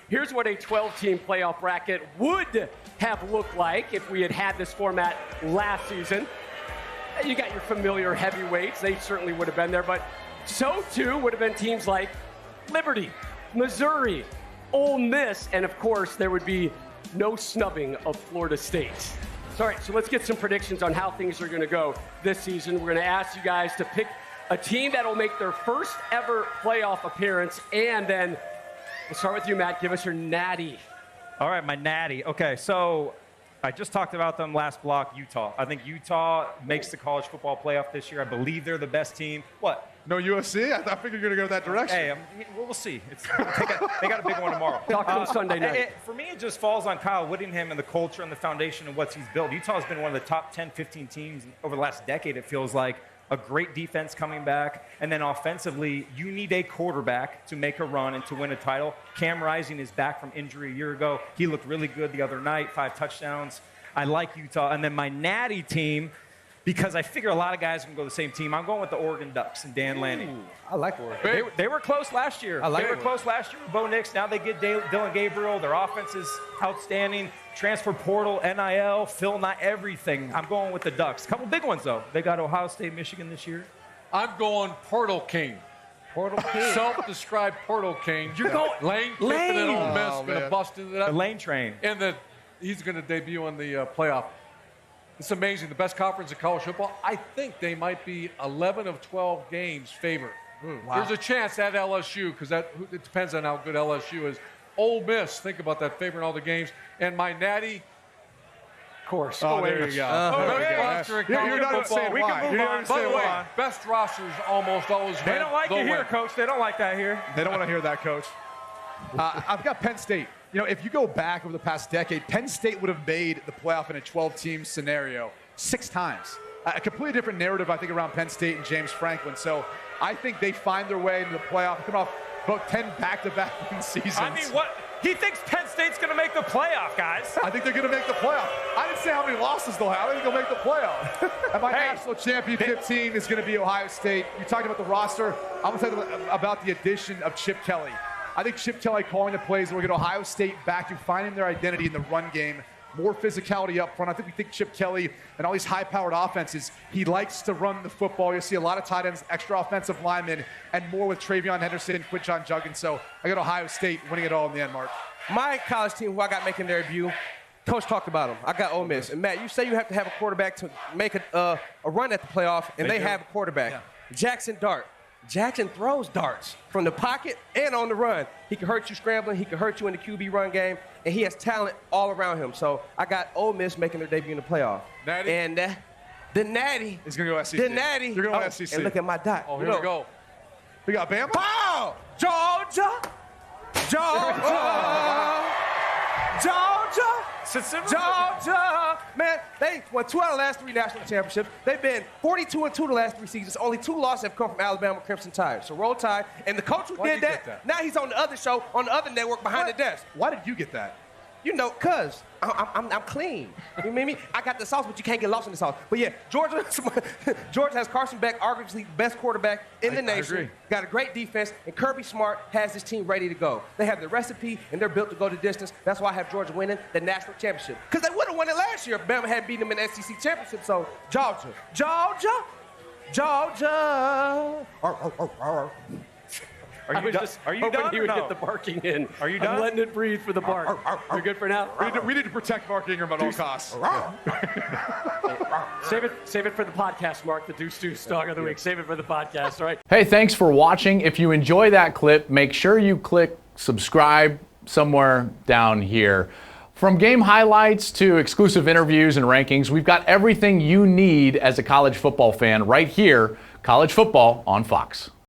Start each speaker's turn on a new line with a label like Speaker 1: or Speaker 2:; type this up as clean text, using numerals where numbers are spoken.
Speaker 1: Here's what a 12-team playoff bracket would have looked like if we had had this format last season. You got your familiar heavyweights. They certainly would have been there, but so too would have been teams like Liberty, Missouri, Ole Miss, and of course there would be no snubbing of Florida State. All right, so let's get some predictions on how things are going to go this season. We're going to ask you guys to pick a team that will make their first ever playoff appearance, and then we'll start with you, Matt. Give us your natty.
Speaker 2: All right, my natty. Okay, so I just talked about them last block, Utah. I think Utah makes the college football playoff this year. I believe they're the best team. What?
Speaker 3: No USC? I figured you were going to go that direction.
Speaker 2: Hey, we'll see. They got a big one tomorrow.
Speaker 1: Talk to them Sunday night.
Speaker 2: For me, it just falls on Kyle Whittingham and the culture and the foundation of what he's built. Utah's been one of the top 10, 15 teams over the last decade, it feels like. A great defense coming back. And then offensively, you need a quarterback to make a run and to win a title. Cam Rising is back from injury a year ago. He looked really good the other night, 5 touchdowns. I like Utah. And then my natty team, because I figure a lot of guys can go the same team, I'm going with the Oregon Ducks and Dan Lanning.
Speaker 4: I like Oregon.
Speaker 2: They were close last year. They were close last year with Bo Nix. Now they get Dylan Gabriel. Their offense is outstanding. Transfer portal, NIL, Phil, not everything. I'm going with the Ducks. A couple big ones, though. They got Ohio State, Michigan this year.
Speaker 5: I'm going Portal King.
Speaker 4: Portal King.
Speaker 5: Self-described Portal King.
Speaker 1: You're going
Speaker 5: Lane Kiffin and Ole Miss going to bust into that.
Speaker 2: The Lane train.
Speaker 5: And he's going to debut in the playoff. It's amazing. The best conference in college football. I think they might be 11 of 12 games favored.
Speaker 4: Wow.
Speaker 5: There's a chance at LSU, because it depends on how good LSU is. Ole Miss, think about that, favoring all the games. And my natty,
Speaker 1: Of course.
Speaker 3: Oh, there you go. You're not even saying why. You're not even
Speaker 5: By
Speaker 3: saying
Speaker 5: the way,
Speaker 3: why.
Speaker 5: best rosters almost always win.
Speaker 2: They don't like it here, Coach. They don't like that here.
Speaker 3: They don't want to hear that, Coach. I've got Penn State. You know, if you go back over the past decade, Penn State would have made the playoff in a 12-team scenario 6 times. A completely different narrative, I think, around Penn State and James Franklin. So I think they find their way into the playoff. Come off about 10 back-to-back win seasons.
Speaker 2: I mean, what? He thinks Penn State's going to make the playoff, guys.
Speaker 3: I think they're going to make the playoff. I didn't say how many losses they'll have. I think they'll make the playoff. And my national championship team is going to be Ohio State. You talked about the roster. I'm going to talk about the addition of Chip Kelly. I think Chip Kelly calling the plays will get Ohio State back to finding their identity in the run game. More physicality up front. I think Chip Kelly and all these high-powered offenses, he likes to run the football. You'll see a lot of tight ends, extra offensive linemen, and more with Travion Henderson, Quinshon Judkins. So I got Ohio State winning it all in the end, Mark.
Speaker 4: My college team, who I got making their debut, Coach talked about them. I got Ole Miss. And, Matt, you say you have to have a quarterback to make a run at the playoff, and they have a quarterback. Yeah. Jackson Dart. Jackson throws darts from the pocket and on the run. He can hurt you scrambling. He can hurt you in the QB run game. And he has talent all around him. So I got Ole Miss making their debut in the playoff.
Speaker 5: Natty?
Speaker 4: And the Natty.
Speaker 3: He's going to go SEC.
Speaker 4: The Natty.
Speaker 3: You're going to SEC.
Speaker 4: And look at my dot.
Speaker 5: Oh, here we go.
Speaker 3: We got Bama.
Speaker 4: Wow! Georgia! Georgia! Man, they won 2 out of the last 3 national championships. They've been 42-2 the last 3 seasons. Only 2 losses have come from Alabama Crimson Tide. So roll Tide. And the coach who did that, now he's on the other show, on the other network behind the desk.
Speaker 3: Why did you get that?
Speaker 4: You know, cause I'm clean. You mean me? I got the sauce, but you can't get lost in the sauce. But yeah, Georgia has Carson Beck, arguably the best quarterback in the nation.
Speaker 3: Agree.
Speaker 4: Got a great defense, and Kirby Smart has his team ready to go. They have the recipe, and they're built to go the distance. That's why I have Georgia winning the national championship. Because they would have won it last year if Bama had beaten them in the SEC championship. So Georgia.
Speaker 1: Are you done? He would get the barking in.
Speaker 2: Are you done?
Speaker 1: I'm letting it breathe for the bark. You're good for now?
Speaker 3: We need to protect Mark Ingram at all costs.
Speaker 1: Save it for the podcast, Mark, the Deuce Dog of the Week. Save it for the podcast, all right?
Speaker 6: Hey, thanks for watching. If you enjoy that clip, make sure you click subscribe somewhere down here. From game highlights to exclusive interviews and rankings, we've got everything you need as a college football fan right here, College Football on Fox.